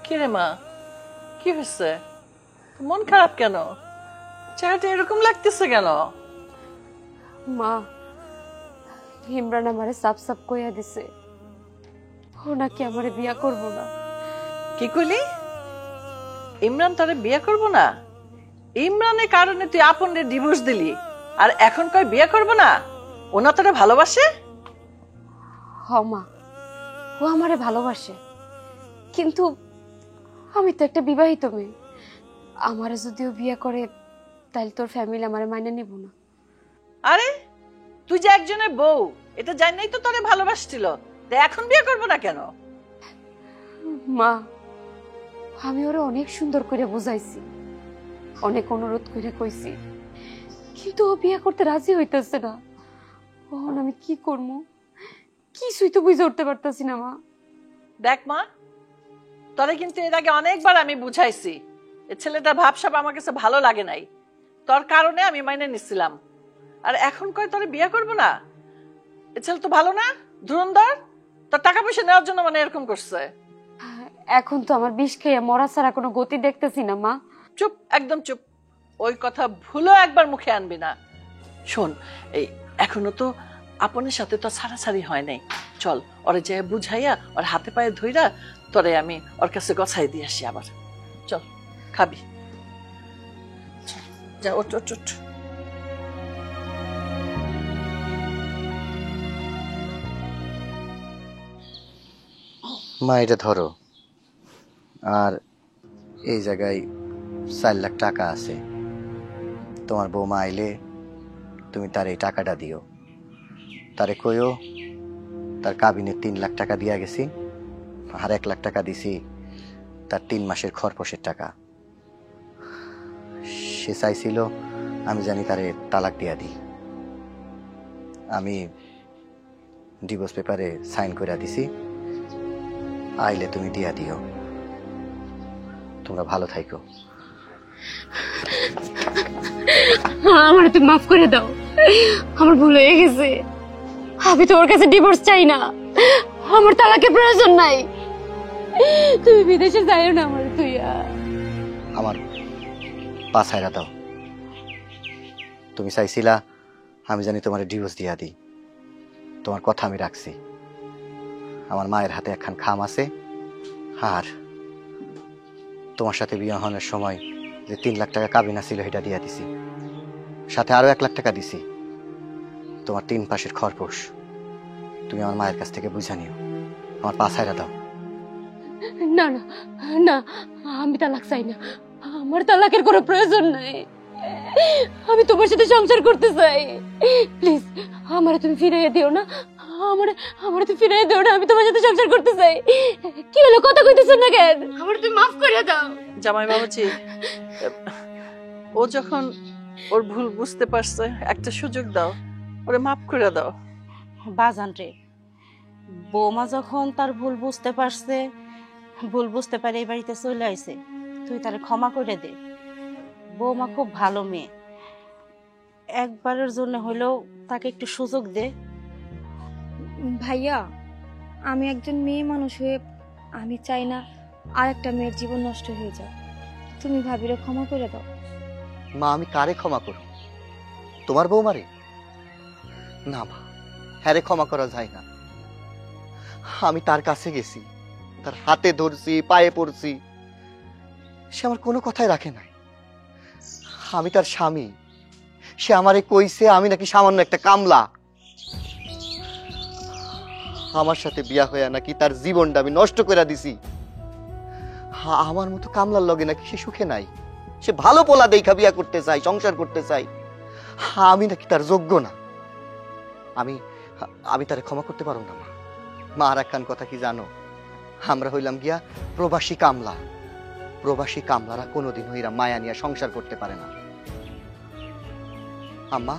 Speaker 3: কিরে মা, কি হয়েছে? মন খারাপ কেন? চেহারাটা এরকম লাগতেছে কেন?
Speaker 2: মা, ইমরান আমারে সাপ সাপ কইয়া দিছে ও নাকি আমারে বিয়া করব না।
Speaker 3: কি কইলি? ইমরান তোরে বিয়ে করব না? ইমরানের কারণে তুই আপনরে ডিভোর্স দিলি, আর এখন কই বিয়ে করব না? ও না তোরে ভালোবাসে?
Speaker 2: হ মা, ও আমারে ভালোবাসে, কিন্তু আমি তো একটা বিবাহিত মেয়ে, আমারে যদিও বিয়ে করে তাহলে তোর ফ্যামিলি আমারে মাইনে নিব না।
Speaker 3: আরে তুই যে একজনের বউ, এটা জানাই তো তোরে ভালোবাসছিল, তা এখন বিয়ে করবো না কেন?
Speaker 2: মা, আমি ওরে অনেক সুন্দর করে বুঝাইছি, অনেক অনুরোধ করে কইছি, কিন্তু ও বিয়ে করতে রাজি হইতেছে না। এখন আমি কি করবো কিছুই তো বুঝে উঠতে পারতাছি না মা।
Speaker 3: দেখ মা, তোরে কিন্তু এর আগে অনেকবার আমি বুঝাইছি, এ ছেলেটার ভাবসাব আমার কাছে ভালো লাগে নাই, তোর কারণে আমি মাইনে নিছিলাম। আর এখন কয় তোরে বিয়ে করবো না? এ ছেলে তো ভালো না, ধুরন্ধর, তোর টাকা পয়সা নেওয়ার জন্য মানে এরকম করছে।
Speaker 2: এখন তো আমার বিষ খেয়ে মরা ছাড়া কোনো গতি দেখতেছি না মা।
Speaker 3: চুপ, একদম চুপ, ওই কথা ভুলো একবার মুখে আনবি না। শোন, এই এখনো তো আপনের সাথে তো ছাড়াছাড়ি হয় নাই, চল ওরে যে বুঝাইয়া ওর হাতে পায়ে ধইরা তোরে আমি ওর কাছে গছাই দিয়ে আসি আবার। চল, খাবি? চল, যা, ওঠ ওঠ ওঠ।
Speaker 1: মা এটা ধরো, আর এই জায়গায় 4 লাখ টাকা আছে। তোমার বৌমা আইলে তুমি তার এই টাকাটা দিও, তারে কইও তার কাবিনে 3 লাখ টাকা দিয়া গেছি, আর 1 লাখ টাকা দিছি তার 3 মাসের খরপোশের টাকা। সে চাইছিল আমি জানি তারে তালাক দিয়া দিই, আমি ডিভোর্স পেপারে সাইন করে দিছি, আইলে তুমি দিয়া দিও। তোমরা ভালো থাইকো।
Speaker 2: আমার তুমি মাফ করে দাও, আমার ভুল হয়ে গেছে। আমি তো ওর কাছে ডিভোর্স চাই না, আমার তালাকের প্রয়োজন নাই। তুমি বিদেশে যাইও না আমার তুইয়া।
Speaker 1: আমার পা ছাইরা দাও। তুমি চাইছিলা আমি জানি তোমার ডিভোর্স দিয়া দিই, তোমার কথা আমি রাখছি। আমার মায়ের হাতে একখান খাম আছে, আর তোমার সাথে বিয়ে হওয়ার সময় যে 3 লাখ টাকা কাবিনা ছিল সেটা দিয়া দিছি, সাথে আরো 1 লাখ টাকা দিছি তোমার 3 পাশের খরপোশ। তুমি আমার মায়ের কাছ থেকে বুঝা নিও, আমার পা ছাইরা দাও।
Speaker 2: না না না, আমি তালাক চাই না, আমার তালাকের কোনো প্রয়োজন নাই। আমি তোমার সাথে সংসার করতে চাই, প্লিজ আমারে তুমি ফিরিয়ে দিও না, আমারে তুমি ফিরিয়ে দিও না, আমি তোমার সাথে সংসার করতে চাই। কি হলো, কথা কইতেছ না কেন? আমারে তুমি মাফ করে দাও।
Speaker 3: জামাই বাবাজি, ও যখন ওর ভুল বুঝতে পারছে, একটা সুযোগ দাও, ওরে মাফ করে দাও।
Speaker 7: বাজান রে, বৌমা যখন তার ভুল বুঝতে পারছে, ভুল বুঝতে পারে এই বাড়িতে চলে আইছে, তুই তারে ক্ষমা করে দে। বৌমা খুব ভালো মেয়ে, একবারের জন্য হলেও তাকে একটু সুযোগ দে।
Speaker 4: ভাইয়া, আমি একজন মেয়ে মানুষ হয়ে আমি চাই না আর একটা মেয়ের জীবন নষ্ট হয়ে যাক। তুমি ভাবিরে ক্ষমা করে দাও।
Speaker 1: মা, আমি কারে ক্ষমা করব? তোমার বৌমারে? না মা, হ্যারে ক্ষমা করা যায় না। আমি তার কাছে গেছি, তার হাতে ধরছি, পায়ে পড়ছি, সে আমার কোনো কথাই রাখে নাই। আমি তার স্বামী, সে আমারে কইছে আমি নাকি সামান্য একটা কামলা। আমার সাথে বিয়া হইয়া নাকি তার জীবনটা আমি নষ্ট করে দিছি। আমার মতো কামলার লগে নাকি সে সুখে নাই, সে ভালো পোলা দেখা বিয়া করতে চাই, সংসার করতে চাই। আমি নাকি তার যোগ্য না। আমি তারে ক্ষমা করতে পারবো না মা। মা, আর একখান কথা কি জানো? আমরা হইলাম গিয়া প্রবাসী কামলা। প্রবাসী কামলারা কোনোদিন হইরা মায়া নিয়ে সংসার করতে পারে না। আম্মা,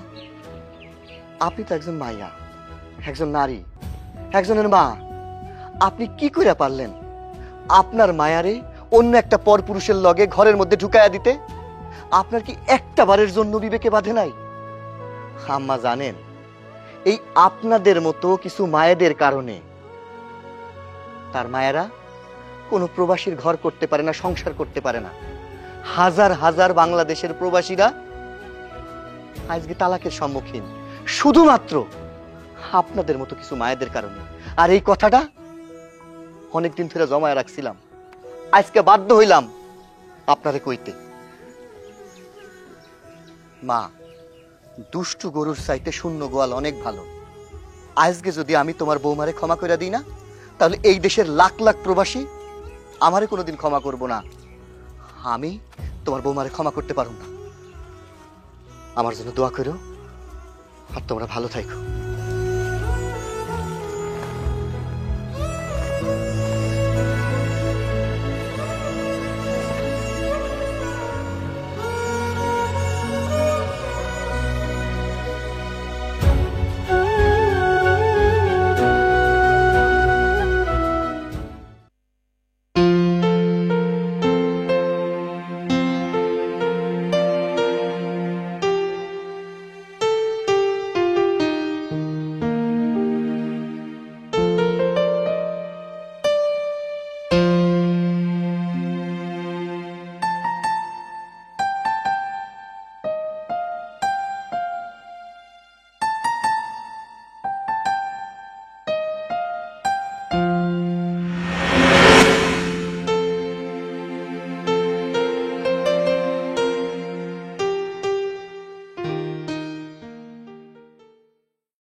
Speaker 1: আপনি তো একজন মাইয়া, একজন নারী, একজনের মা। আপনি কি কইরা পারলেন আপনার মায়ারে অন্য একটা পরপুরুষের লগে ঘরের মধ্যে ঢুকাইয়া দিতে? আপনার কি একটা বারের জন্য বিবেকে বাঁধে নাই? আম্মা জানেন, এই আপনাদের মতো কিছু মায়েদের কারণে তার মায়েরা কোনো প্রবাসীর ঘর করতে পারে না, সংসার করতে পারে না। হাজার হাজার বাংলাদেশের প্রবাসীরা আজকে তালাকের সম্মুখীন শুধুমাত্র আপনাদের মতো কিছু মায়েদের কারণে। আর এই কথাটা অনেকদিন ধরে জমায় রাখছিলাম, আজকে বাধ্য হইলাম আপনারে কইতে। মা, দুষ্টু গরুর চাইতে শূন্য গোয়াল অনেক ভালো। আজকে যদি আমি তোমার বৌমারে ক্ষমা করে দিই না, তাহলে এই দেশের লাখ লাখ প্রবাসী আমারে কোনোদিন ক্ষমা করব না। আমি তোমার বৌমারে ক্ষমা করতে পারব না। আমার জন্য দোয়া করো, আর তোমরা ভালো থাকো।